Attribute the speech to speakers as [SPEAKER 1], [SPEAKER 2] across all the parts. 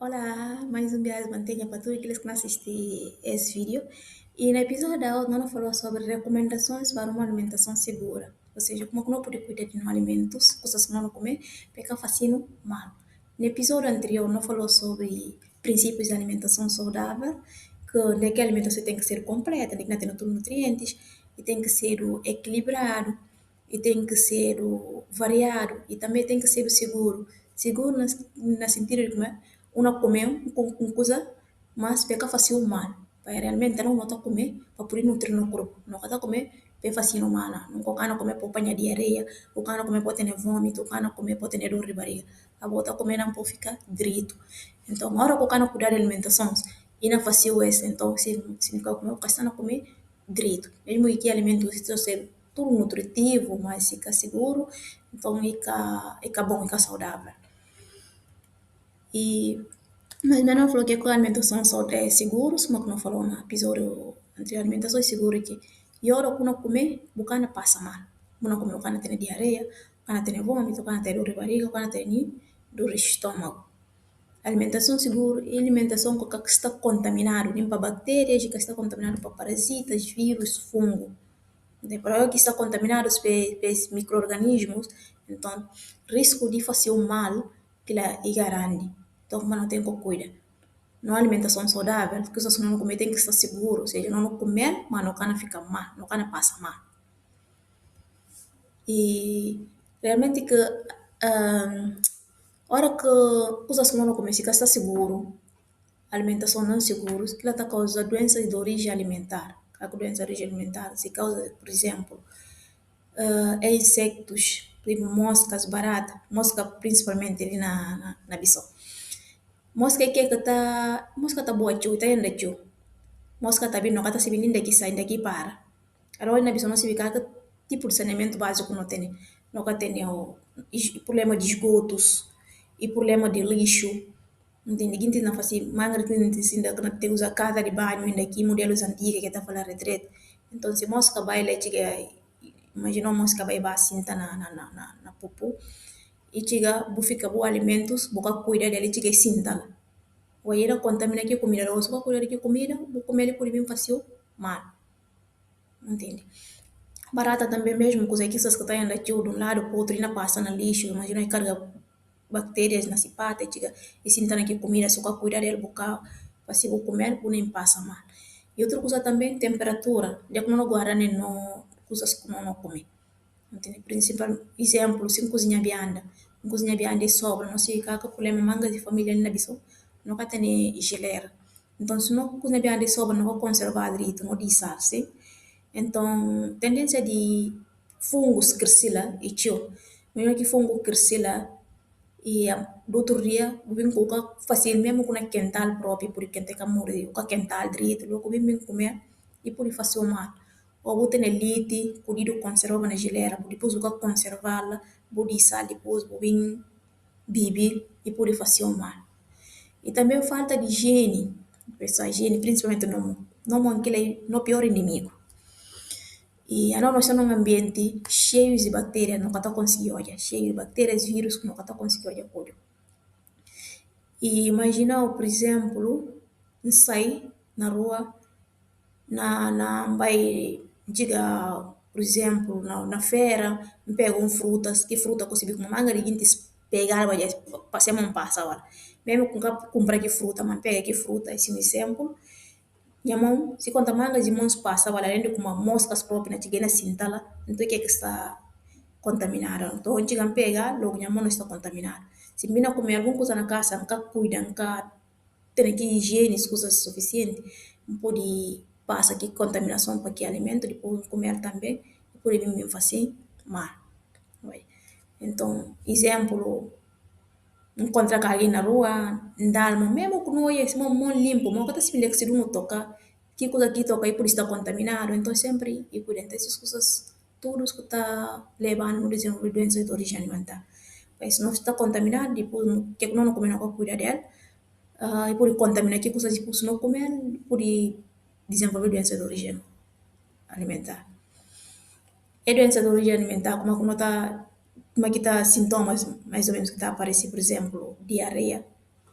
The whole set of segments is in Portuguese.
[SPEAKER 1] Olá, mais um dia mantenha para todos aqueles que não assistem esse vídeo. E no episódio da hoje, nós falamos sobre recomendações para uma alimentação segura. Ou seja, como que nós podemos cuidar de alimentos, coisas que nós não comer, porque fazendo mal. No episódio anterior, nós falamos sobre princípios de alimentação saudável, que a alimentação tem que ser completa, tem que ter todos os nutrientes, e tem que ser equilibrado, e tem que ser variado, e também tem que ser seguro. Seguro na sentido de que uma comer com coisa, mas pega fácil mal. Para realmente não está comer para poder nutrir no corpo. Não está comer para fazer no mal. Não cana comer para apanhar diarreia, o cana comer para ter vômito, o cana comer para ter dor de barriga. A bota comer não pode ficar direito. Então, a hora que o cana cuidar da alimentação, e não fazer isso, então, se não comer, o cana está comer direito. Mesmo que alimento seja ser tudo nutritivo, mas fica seguro, então fica bom, fica saudável. E mas ainda não falou que a alimentação só é seguro, como que não falou no episódio anterior, alimentação é seguro que e a hora que não comer, o cana passa mal. Não comer, o cana tem diarreia, o cana tem vômito, o cana tem dor de barriga, o cana tem dor de estômago. Alimentação segura é alimentação que está contaminado, nem para bactérias, que está contaminado para parasitas, vírus, fungo. Para que está contaminado pelos micro-organismos, então, risco de fazer o mal que é grande. Então, como não tem que cuidar. Não alimentação saudável, porque se não comer tem que estar seguro, ou seja, não comer, mas não can ficar mal, não can passar mal. E realmente que, hora que coisas que não comer, fica está seguro, alimentação não segura, ela está causando doenças de origem alimentar. A doença de origem alimentar se causa, por exemplo, é insectos, tipo moscas, barata, mosca principalmente ali na Bissau. Mosca que mosca tá boa tio, tá ainda tio. Mosca tá vindo, kata se vindo daqui sai daqui para. Agora na Bissau não se vê que tipo de saneamento básico não tem. Não tem o problema de esgotos e problema de lixo. Não tem ninguém tem na fazer manga tem ainda que não tem usa casa de banho ainda aqui modelos antigos que tá falando retrete. Então se mosca vai lá chega imagina uma mosca vai assim tá na pupu e chega fica boa alimentos boca cuida dele chega sinta lá. O aí contamina que comida, ou só cuidar que comida, vou comer ele por bem fácil mal, entende? Barata também mesmo, coisa que essas que estão andando de um lado para o outro e não passa no lixo, imagina que carga bactérias na cipata, chega e sinta que comida, só cuidar dele boca, fácil vou comer, por nem passa mal. E outra coisa também, temperatura, já que não guarda nem no coisas que não comer. Entende? Principal exemplo, se cozinha bianda. Cozinha bianda é sobra, não sei o que problema manga de família na biso, não tem geleira. Então, se não cozinha bianda é sobra, não vai conservar direito, não dissar-se. Então, tendência de fungos crescer lá, e tio, mesmo que fungo crescer lá, e do outro dia, vim colocar fácil mesmo com a quental próprio, porque tem que morrer, com a quental direito, logo vim comer, e por fazer o mal. Ou botar na leite, podido conservar na geleira, depois o conservá-la, pode sal, depois vim beber e por fazer o mal. E também falta de higiene, pessoal, higiene, principalmente no aquele, no pior inimigo. E a nós estamos num ambiente cheio de bactérias, não está conseguindo olhar, cheio de bactérias, vírus, que não está conseguindo olhar olho. E imagina, por exemplo, sair na rua, vai, diga, por exemplo, na feira, pega frutas, que fruta conseguir com manga, de gente pegar, vai, passar uma passa agora. Mesmo com comprar que fruta, mas pega que fruta, esse é um exemplo. Minha mão, se conta manga de mãos passa, vai, além de com uma moscas próprias, na tigana sintala, então o que é que está contaminada. Então, onde chegam pegar, logo minha mão não está contaminada. Se mina comer alguma coisa na casa, nunca cuida, nunca tem que higiene, coisas suficientes, não pode passar aqui contaminação para que alimento, depois comer também, pode vir fazer mal. Vai. Então, exemplo, encontrar com alguém na rua, andar, mesmo que não é esse mão limpo, mas que se que se não toca, que coisa que toca aí por estar contaminado, então sempre e por dentro essas coisas, tudo que está levando no desenvolvimento de doenças de origem alimentar. Mas se não está contaminado, depois que não comer, não cuidar dela, e por contaminar que coisas tipo, se não comer, por desenvolver doenças de origem alimentar. É doença de origem alimentar, como está, como é que está sintomas mais ou menos que está aparecendo, por exemplo, diarreia.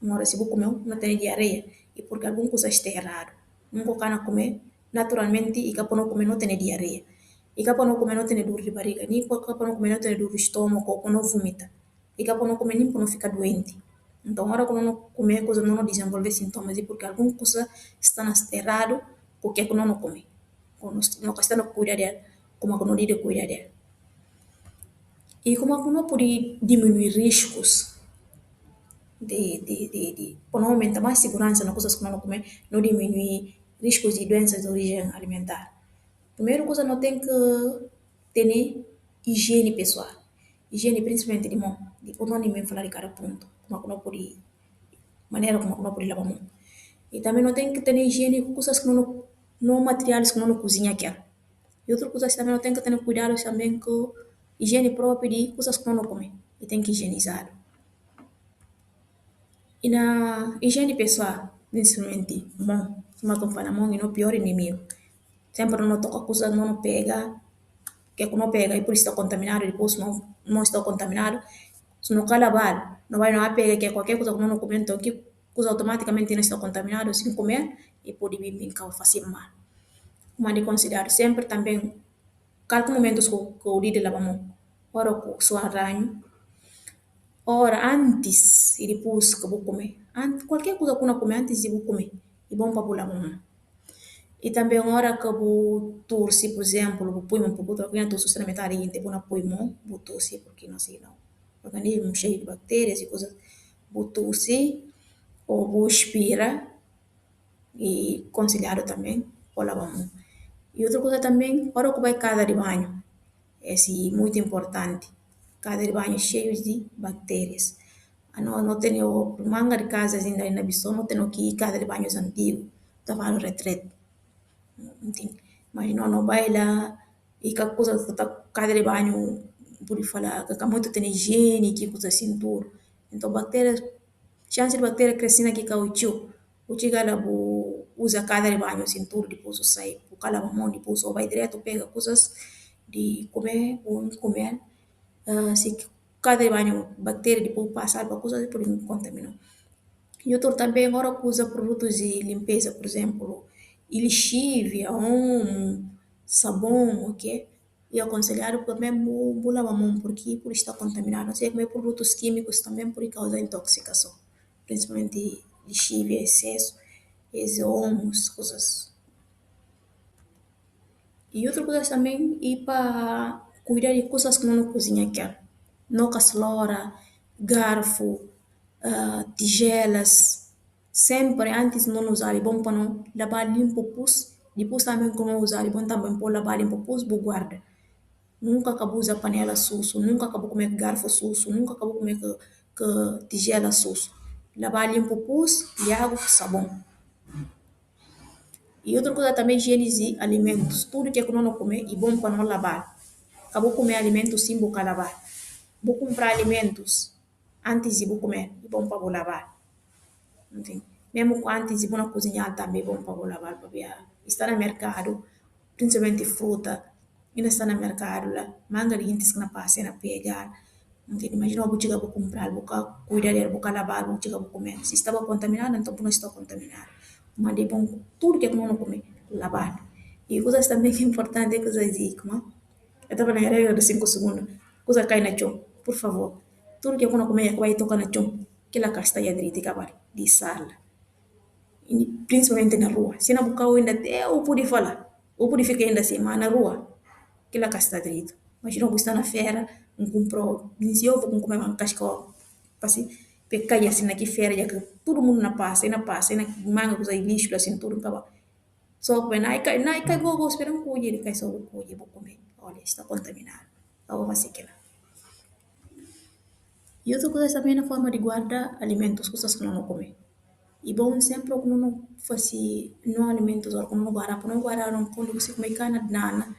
[SPEAKER 1] uma hora se você comeu, não tem diarreia. E porque alguma coisa está errado. Nunca cana comer, naturalmente, e que não comer não tem diarreia. E que não comer não tem dor de barriga, nem que não comer não tem dor de estômago, ou não vomita. E que não comer nem não fica doente. Então, a hora que não comer coisa não desenvolve sintomas, e porque alguma coisa está errado, porque não come. Quando não está no cuidar dela, como que não deve cuidar dela. E como que não pode diminuir riscos para não aumentar mais segurança nas coisas que nós não comer, não diminuir riscos de doenças de origem alimentar. Primeiro coisa, não tem que ter higiene pessoal. Higiene principalmente de mão. Depois não nem falar de cada ponto. Como que não pode, maneira como que não pode lavar a mão. E também não tem que ter higiene com coisas que não materiais que não cozinha quer. E outra coisa também não tem que ter cuidado também com higiene própria de coisas que não come. E tem que higienizar. E na higiene pessoal, principalmente mão, como eu falo, mão é o pior inimigo. Sempre não toca coisa, não pega, que não pega e por isso está contaminado, depois não está contaminado. Se não lavar, não vai não pega, que é qualquer coisa que não comer, então que coisa automaticamente não está contaminado, sem comer, e pode vir bem fazer mal. Mas de considerar sempre também, qualquer momento que eu de lavar a mão, ora com o suor ranho, ora, antes e depois que vou comer. Qualquer coisa que eu comer antes de vou comer. É bom para pular mamãe. E também a hora que vou torcer, por exemplo, vou pôr um pouco de água, torcer na metade e depois não pôr mão, vou torcer porque não sei não. O organismo cheio de bactérias e coisas. Vou torcer ou vou expirar e conciliar também, ou lavar a mão. E outra coisa também, a hora que vai casa de banho. Esse é muito importante. Casa de banho cheio de bactérias. Não tenho manga de casas ainda na Bissau, não tenho que ir casa de banhos antigo. Estava no retrete. Entende? Mas não vai lá e que a coisa que tá casa de banho, por falar, que muito tem higiene, que coisa assim tudo. Então, bactérias, chance de bactéria crescer aqui com o tio ela usa casa de banho assim tudo, depois sai, o cala a mão, depois ou vai direto, pega coisas de comer ou não comer. Se cada banho bactéria depois passar para coisas por contaminar. E outro também agora que usa produtos de limpeza, por exemplo, lixívia, omo, sabão, ok? E aconselhado também lavar a mão porque por estar contaminado. Não sei como produtos químicos também por causa da intoxicação, principalmente lixívia, excesso, esses omos, coisas. E outra coisa também é para cuidar de coisas que não cozinha quer. Não caçola, garfo, tigelas. Sempre antes de não usar, é bom para não lavar limpo pus. Depois também quando usar, é bom também para lavar limpo pus, vou guarda. Nunca acabou usar panela sujo, nunca acabou comer garfo sujo, nunca acabou comer que tigela sujo. Lavar limpo pus e água com sabão. E outra coisa também, higiene de alimentos. Tudo que é que não comer é bom para não lavar. Acabou comer alimentos sem boca lavar. Vou comprar alimentos antes de vou comer, é bom para vou lavar. Entende? Mesmo antes de vou cozinhar também é bom para vou lavar. Porque está no mercado, principalmente fruta, ainda está no mercado lá. Manga de gente que não passa na pegar. Entende? Imagina vou chegar vou comprar, vou cuidar dela, vou lavar, vou chegar vou comer. Se estava contaminado, então não está contaminado. Mas é bom tudo que é que não comer, lavar. E coisas também que é importante, coisas de como eu estava na regra de 5 segundos. Coisa cai na chão, por favor. Tudo que eu não comer, vai tocar na chão. Que lá casta ya direito, acabar de sala. E principalmente na rua. Se na boca ainda até eu pude falar. Eu pude ficar ainda assim, mas na rua. Que lá casta direito. Imagina eu estar na feira, um comprou, se eu vou comer uma casca, assim, pecar assim na que feira, já que todo mundo na passa, e na manga, coisa lixo, assim, tudo acaba. Só que na cai vou esperar um pouco, ele cai só um pouco, vou comer. Olha, está contaminado. Eu vou fazer aquilo. E outra coisa também na forma de guardar alimentos, coisas que não comer. E bom sempre que não fazer não alimentos ou que não guardar não quando você come cana de nana,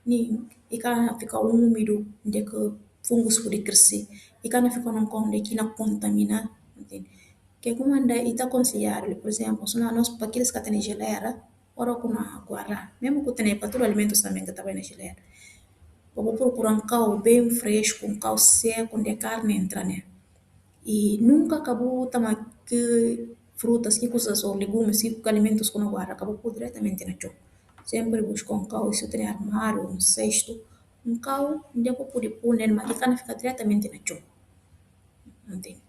[SPEAKER 1] nem e cana fica úmido, de que fungos pode crescer. E cana fica num conde que não contamina, entende? Que como anda e está aconselhado, por exemplo, se nós para aqueles que têm geleira, ora que não guardar, mesmo que tenha para todos os alimentos também que estava na geleira. Eu vou procurar um cal bem fresco, um cal seco, onde a carne entra, né? E nunca acabou também que frutas, que coisas ou legumes, que alimentos que não guarda, acabou por diretamente na chão. Sempre busco um cão, se eu tenho armário, um cesto, um cão, onde eu poder pôr nele, mas que fica diretamente na chão. Entende?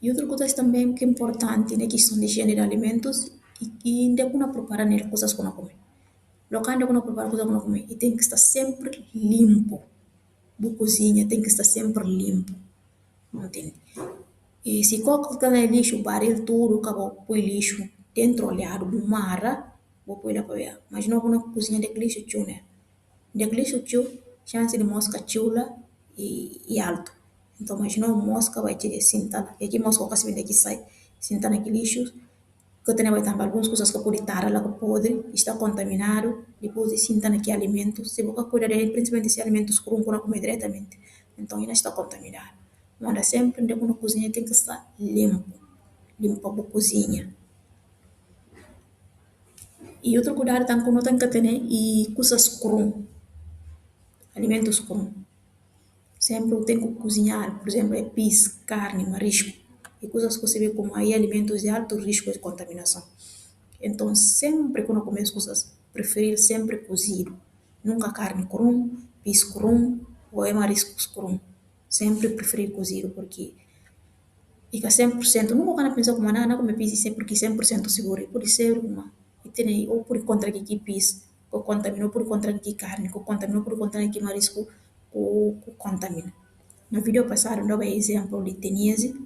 [SPEAKER 1] E outra coisa também que é importante na questão de higiene de alimentos e que ainda não preparar nele coisas que não comer. Local onde não prepara coisas que não comer, e tem que estar sempre limpo. Boa cozinha tem que estar sempre limpo. Entende? E se coloca no lixo, barril tudo, acabou põe lixo dentro olhado do mar, vou pôr lá para ver. Mas não vou na cozinha de lixo tio, né? De lixo tio, chance de mosca chula e alto. Então, mas não mosca vai ter cinta, e aqui mosca quase vem daqui sai, cinta naquele lixo, que tem vai também algumas coisas que pode estar lá que podre, está contaminado, depois de cinta naquele alimento, se você cuidar dele, principalmente esse alimentos cru, não comer diretamente, então ainda está contaminado. Manda sempre, onde na cozinha tem que estar limpo, limpa a cozinha. E outro cuidado também que não tem que ter, né, e coisas cru, alimentos cru. Sempre eu tenho que cozinhar, por exemplo, é peixe, carne, marisco, e coisas que você vê como aí alimentos de alto risco de contaminação. Então, sempre quando eu começo coisas, preferir sempre cozido. Nunca carne cru, peixe cru, ou é mariscos cru. Sempre preferir cozido, porque fica 100%. Nunca vou pensar como, não comer peixe sempre, porque 100% seguro. E pode ser uma. E tem, ou por contra que peixe, que contaminou, por contra que carne, que contaminou, por contra que marisco, que contamina. No vídeo passado, eu dava exemplo de teníase,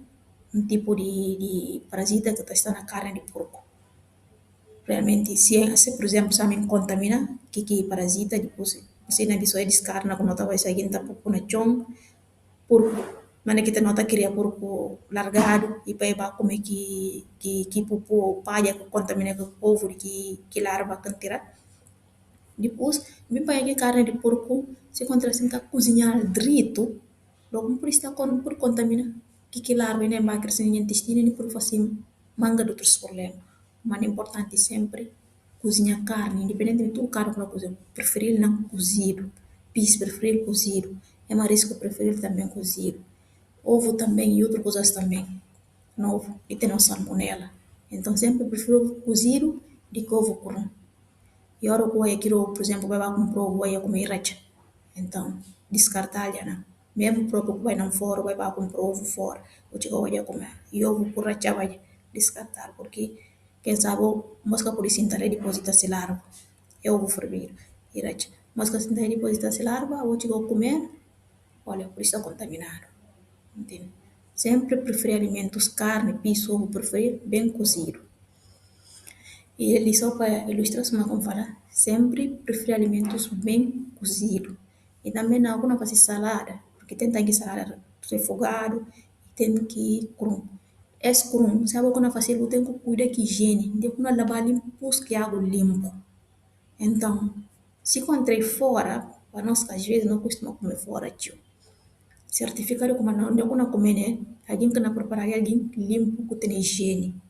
[SPEAKER 1] um tipo de parasita que está na carne de porco. Realmente, se por exemplo, se me contamina, que parasita, depois, se na pessoa descarna, quando estava seguindo, tá pouco na chão, porco, mana kita nota queria porco largado, e para ir comer que pupu, palha, que contamina com o ovo, que larva, que tira. Depois, me peguei carne de porco, se encontra assim, que cozinhar direito, logo por isso por contamina, que larva, né, vai crescer no intestino, e por fazer manga de outros problemas. Mas é importante sempre cozinhar carne, independente de tudo carne que não cozinha, preferir não cozido, peixe preferir cozido, é marisco preferir também cozido, ovo também e outras coisas também, novo, e tem salmonela. Então sempre prefiro cozido do que ovo cru. E a hora que eu quero, por exemplo, vai lá comprar o vai comer racha. Então, descartar, né? Mesmo o próprio que vai não fora, vai lá comprar ovo fora. O chico vai comer. E ovo por racha vai descartar, porque quem sabe, mosca por sentar e deposita-se larva. É ovo fervido. E racha. Mosca sentar e deposita-se larva, o chico comer, olha, por isso está contaminado. Entende? Sempre preferi alimentos, carne, peixe, ovo, preferir bem cozido. E ele só para ilustrar como falar, sempre prefiro alimentos bem cozidos. E também não, quando faço salada, porque tem que salada refogado, tem que ir cru. Esse cru, sabe quando eu faço, eu tenho que cuidar que higiene, depois quando lavar limpo, pus que água limpo. Então, se encontrei fora, para nós às vezes não costuma comer fora, tio. Certificar como não, não comer, né? Alguém que não preparar, alguém limpo, que tem higiene.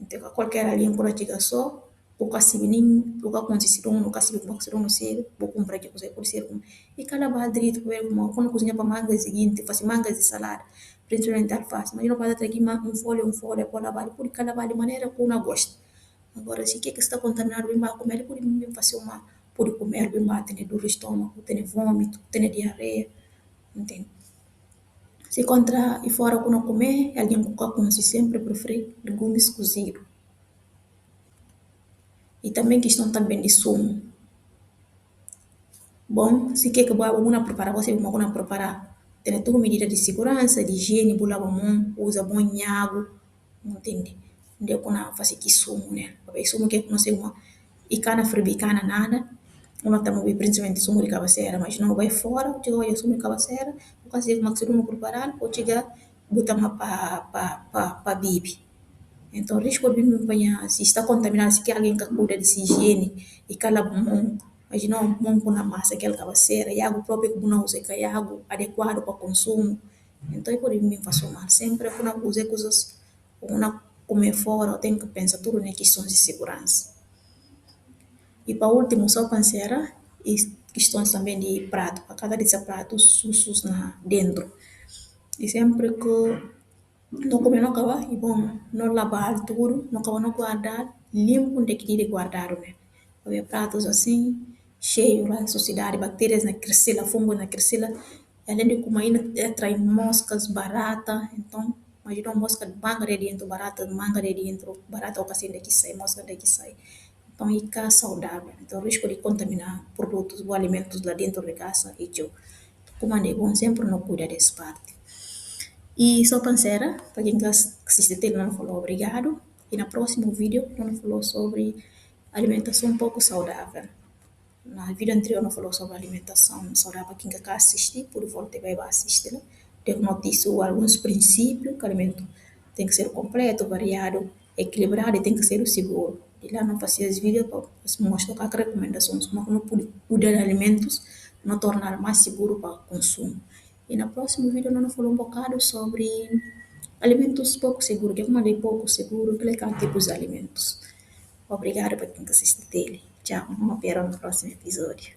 [SPEAKER 1] Então, qualquer linha quando chega só, o cacibe nem o que acontece não cacibe como se não sei, vou comprar que você pode ser como e cada barra direito ver como quando cozinha para manga seguinte, faz mangas de salada, principalmente alface, mas não pode ter aqui um folha para lavar, por cada de maneira que não gosta. Agora, se que está contaminado, bem vai comer, pode bem fazer uma, pode comer, bem vai ter dor do estômago, ter vômito, ter diarreia, entende? Se contra e fora quando comer, alguém com sempre prefere legumes cozidos. E também questão também de sumo. Bom, se quer que vamos preparar, você vamos preparar. Tem toda medida de segurança, de higiene, bula mão, usa bom água, entende? Onde quando fazer que sumo, né? Porque sumo que não sei uma, e cana frio, cana nada, uma estamos principalmente sumo de cabeceira, mas não vai fora, chega vai sumo de cabeceira, o caso de como que não preparar, pode chegar, botar uma pa bibi. Então, o risco de me apanhar, se está contaminado, se quer alguém que cuida dessa higiene e cala mão, imagina um mão com a massa, aquela cabeceira, e água própria que não usa, que é água adequada para consumo. Então, eu pode me passar mal. Sempre que não usar coisas, ou não comer fora, eu tenho que pensar tudo em questões de segurança. E para último, só pensar e questões também de prato, a cada desse prato, sussos na dentro. E sempre que não comer, não acaba, e bom, não lavar tudo, não acaba, não guardar, limpo onde que de guardar, né? Havia pratos assim, cheios lá, sociedade, bactérias na cricila, fungo na cricila, além de como ainda atrai moscas, barata, então, imagina uma mosca de manga de dentro, barata de manga de dentro, barata ou assim daqui sai, mosca daqui sai. Então, fica saudável. Então, o risco de contaminar produtos ou alimentos lá dentro de casa e tio. Como é bom, sempre não cuida dessa parte. E sou parceira, para quem assiste até não falou obrigado. E no próximo vídeo, não falou sobre alimentação um pouco saudável. No vídeo anterior, não falou sobre alimentação saudável. Quem quer assistir, por volta vai assistir. Deu notícia alguns princípios que o alimento tem que ser completo, variado, equilibrado e tem que ser seguro. E lá não fazia os vídeos para mostrar que recomendações, como não pude cuidar de alimentos, não tornar mais seguro para o consumo. E no próximo vídeo, nós falamos um bocado sobre alimentos pouco seguros, que é como de pouco seguro, que é que tipos de alimentos. Obrigada para quem assiste dele. Tchau, vamos ver no próximo episódio.